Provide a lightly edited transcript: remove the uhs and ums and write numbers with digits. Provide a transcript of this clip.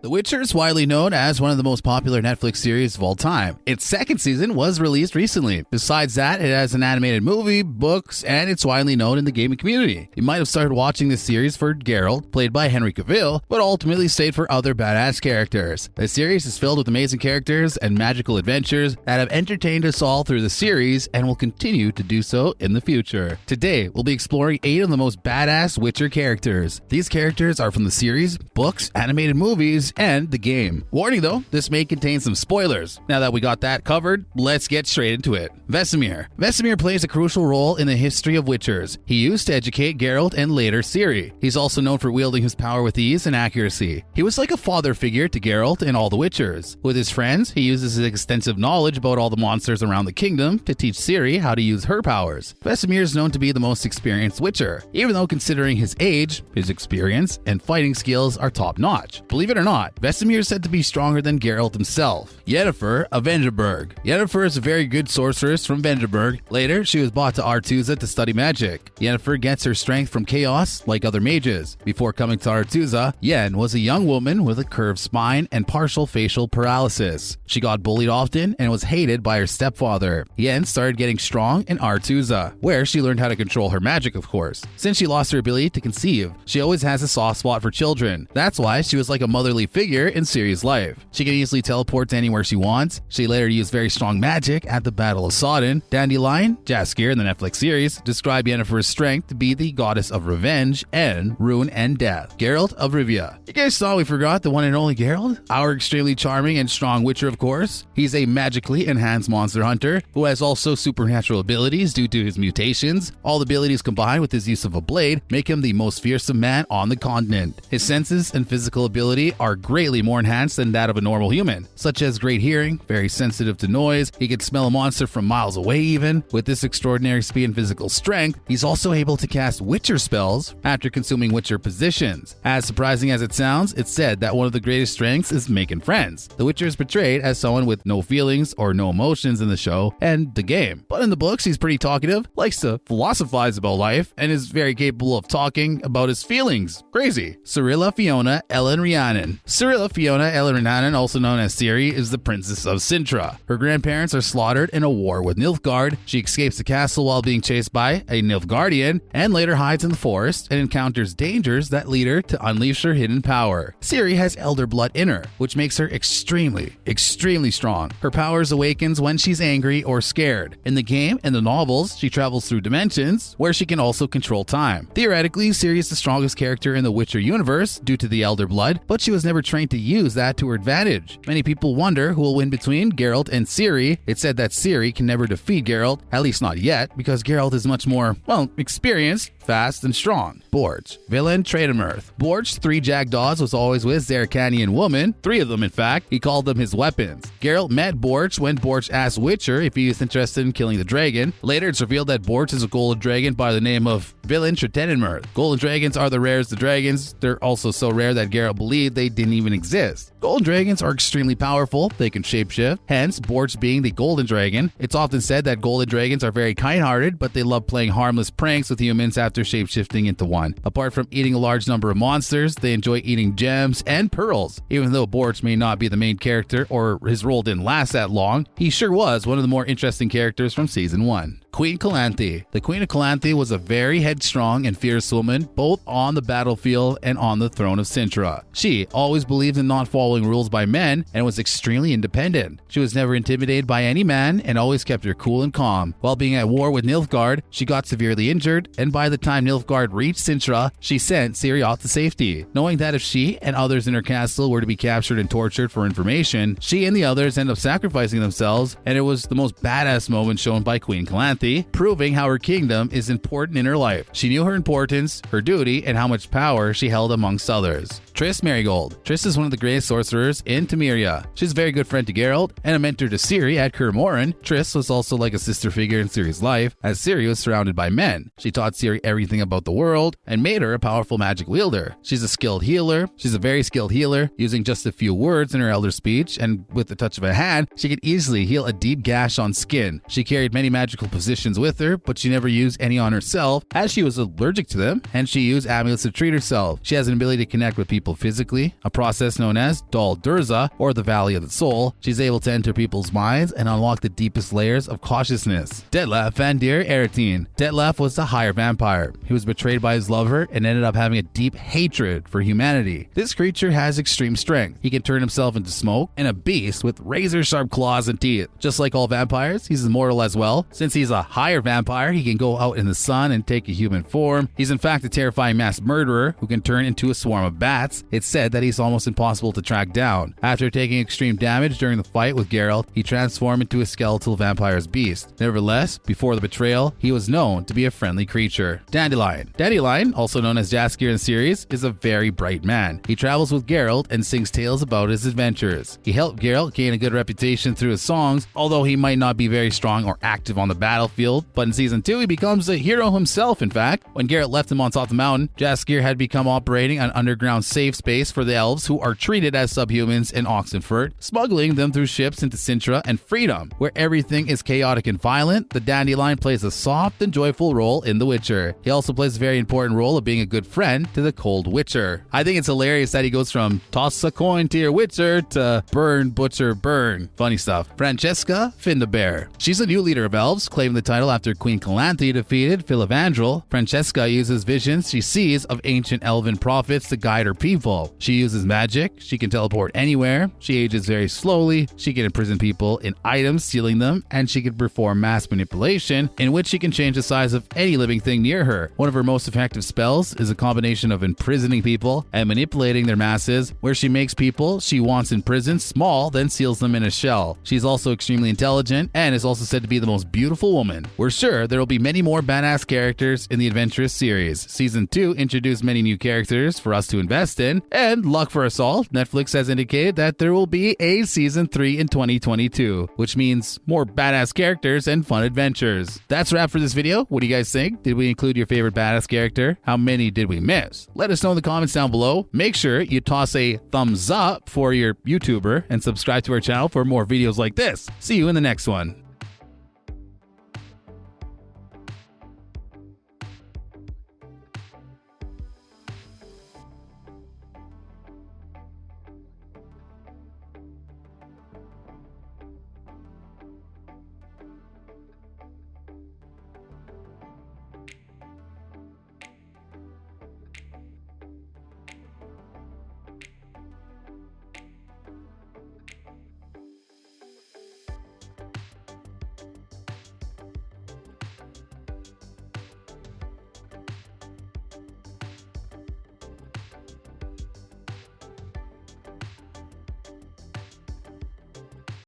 The Witcher is widely known as one of the most popular Netflix series of all time. Its second season was released recently. Besides that, it has an animated movie, books, and it's widely known in the gaming community. You might have started watching this series for Geralt, played by Henry Cavill, but ultimately stayed for other badass characters. The series is filled with amazing characters and magical adventures that have entertained us all through the series and will continue to do so in the future. Today, we'll be exploring 8 of the most badass Witcher characters. These characters are from the series, books, animated movies, and the game. Warning though, this may contain some spoilers. Now that we got that covered, let's get straight into it. Vesemir. Vesemir plays a crucial role in the history of Witchers. He used to educate Geralt and later Ciri. He's also known for wielding his power with ease and accuracy. He was like a father figure to Geralt and all the Witchers. With his friends, he uses his extensive knowledge about all the monsters around the kingdom to teach Ciri how to use her powers. Vesemir is known to be the most experienced Witcher, even though considering his age, his experience, and fighting skills are top-notch. Believe it or not, Vesemir is said to be stronger than Geralt himself. Yennefer of Vengerberg. Yennefer is a very good sorceress from Vengerberg. Later, she was brought to Aretuza to study magic. Yennefer gets her strength from chaos, like other mages. Before coming to Aretuza, Yen was a young woman with a curved spine and partial facial paralysis. She got bullied often and was hated by her stepfather. Yen started getting strong in Aretuza, where she learned how to control her magic, of course. Since she lost her ability to conceive, she always has a soft spot for children. That's why she was like a motherly figure in Ciri's life. She can easily teleport to anywhere she wants. She later used very strong magic at the Battle of Sodden. Dandelion, Jaskier in the Netflix series, describe Yennefer's strength to be the goddess of revenge and ruin and death. Geralt of Rivia. You guys thought we forgot the one and only Geralt? Our extremely charming and strong Witcher, of course. He's a magically enhanced monster hunter who has also supernatural abilities due to his mutations. All the abilities combined with his use of a blade make him the most fearsome man on the continent. His senses and physical ability are greatly more enhanced than that of a normal human, such as great hearing, very sensitive to noise, he can smell a monster from miles away even. With this extraordinary speed and physical strength, he's also able to cast Witcher spells after consuming Witcher positions. As surprising as it sounds, it's said that one of the greatest strengths is making friends. The Witcher is portrayed as someone with no feelings or no emotions in the show and the game, but in the books he's pretty talkative, likes to philosophize about life, and is very capable of talking about his feelings. Crazy. Cirilla Fiona Ellen Rhiannon. Cirilla Fiona Ellen Rhiannon, also known as Ciri, is the princess of Sintra. Her grandparents are slaughtered in a war with Nilfgaard. She escapes the castle while being chased by a Nilfgaardian and later hides in the forest and encounters dangers that lead her to unleash her hidden power. Ciri has elder blood in her, which makes her extremely strong. Her powers awakens when she's angry or scared. In the game and the novels, she travels through dimensions where she can also control time. Theoretically, Ciri is the strongest character in the Witcher universe due to the elder blood, but she was never trained to use that to her advantage. Many people wonder who will win between Geralt and Ciri. It's said that Ciri can never defeat Geralt, at least not yet, because Geralt is much more, experienced, fast, and strong. Borge. Villain Trademirth. Borge's 3 jackdaws was always with Zerkanian woman, 3 of them in fact. He called them his weapons. Geralt met Borge when Borge asked Witcher if he was interested in killing the dragon. Later it's revealed that Borge is a golden dragon by the name of Villain Trademirth. Golden dragons are the rarest of dragons. They're also so rare that Geralt believed they didn't even exist. Golden dragons are extremely powerful. They can shapeshift, hence Borge being the golden dragon. It's often said that golden dragons are very kind-hearted, but they love playing harmless pranks with humans after shapeshifting into one. Apart from eating a large number of monsters, they enjoy eating gems and pearls. Even though Borge may not be the main character or his role didn't last that long, he sure was one of the more interesting characters from Season 1. Queen Calanthe. The Queen of Calanthe was a very headstrong and fierce woman, both on the battlefield and on the throne of Sintra. She always believed in not following rules by men and was extremely independent. She was never intimidated by any man and always kept her cool and calm. While being at war with Nilfgaard, she got severely injured, and by the time Nilfgaard reached Sintra, she sent Ciri off to safety. Knowing that if she and others in her castle were to be captured and tortured for information, she and the others end up sacrificing themselves, and it was the most badass moment shown by Queen Calanthe, proving how her kingdom is important in her life. She knew her importance, her duty, and how much power she held amongst others. Triss Merigold. Triss is one of the greatest sorcerers in Temeria. She's a very good friend to Geralt and a mentor to Ciri at Kaer Morhen. Triss was also like a sister figure in Ciri's life, as Ciri was surrounded by men. She taught Ciri everything about the world and made her a powerful magic wielder. She's a skilled healer. She's a very skilled healer, using just a few words in her elder speech, and with the touch of a hand, she could easily heal a deep gash on skin. She carried many magical potions with her, but she never used any on herself, as she was allergic to them, and she used amulets to treat herself. She has an ability to connect with people people physically, a process known as Dal Durza, or the Valley of the Soul. She's able to enter people's minds and unlock the deepest layers of consciousness. Detlef Van der Eretine. Detlef was a higher vampire. He was betrayed by his lover and ended up having a deep hatred for humanity. This creature has extreme strength. He can turn himself into smoke and a beast with razor-sharp claws and teeth. Just like all vampires, he's immortal as well. Since he's a higher vampire, he can go out in the sun and take a human form. He's in fact a terrifying mass murderer who can turn into a swarm of bats. It's said that he's almost impossible to track down. After taking extreme damage during the fight with Geralt, he transformed into a skeletal vampire's beast. Nevertheless, before the betrayal, he was known to be a friendly creature. Dandelion. Dandelion, also known as Jaskier in the series, is a very bright man. He travels with Geralt and sings tales about his adventures. He helped Geralt gain a good reputation through his songs, although he might not be very strong or active on the battlefield. But in Season 2, he becomes a hero himself, in fact. When Geralt left him on top of the mountain, Jaskier had become operating an underground safe space for the elves who are treated as subhumans in Oxenfurt, smuggling them through ships into Sintra and Freedom. Where everything is chaotic and violent, the Dandelion plays a soft and joyful role in The Witcher. He also plays a very important role of being a good friend to the Cold Witcher. I think it's hilarious that he goes from toss a coin to your Witcher to burn, butcher, burn. Funny stuff. Francesca Findabair. She's a new leader of elves, claiming the title after Queen Calanthe defeated Filavandrel. Francesca uses visions she sees of ancient elven prophets to guide her people. She uses magic, she can teleport anywhere, she ages very slowly, she can imprison people in items, stealing them, and she can perform mass manipulation, in which she can change the size of any living thing near her. One of her most effective spells is a combination of imprisoning people and manipulating their masses, where she makes people she wants imprisoned small, then seals them in a shell. She's also extremely intelligent and is also said to be the most beautiful woman. We're sure there will be many more badass characters in the Adventurous series. Season 2 introduced many new characters for us to invest in, and luck for us all, Netflix has indicated that there will be a Season 3 in 2022, which means more badass characters and fun adventures. That's a wrap for this video. What do you guys think? Did we include your favorite badass character? How many did we miss? Let us know in the comments down below. Make sure you toss a thumbs up for your YouTuber and subscribe to our channel for more videos like this. See you in the next one.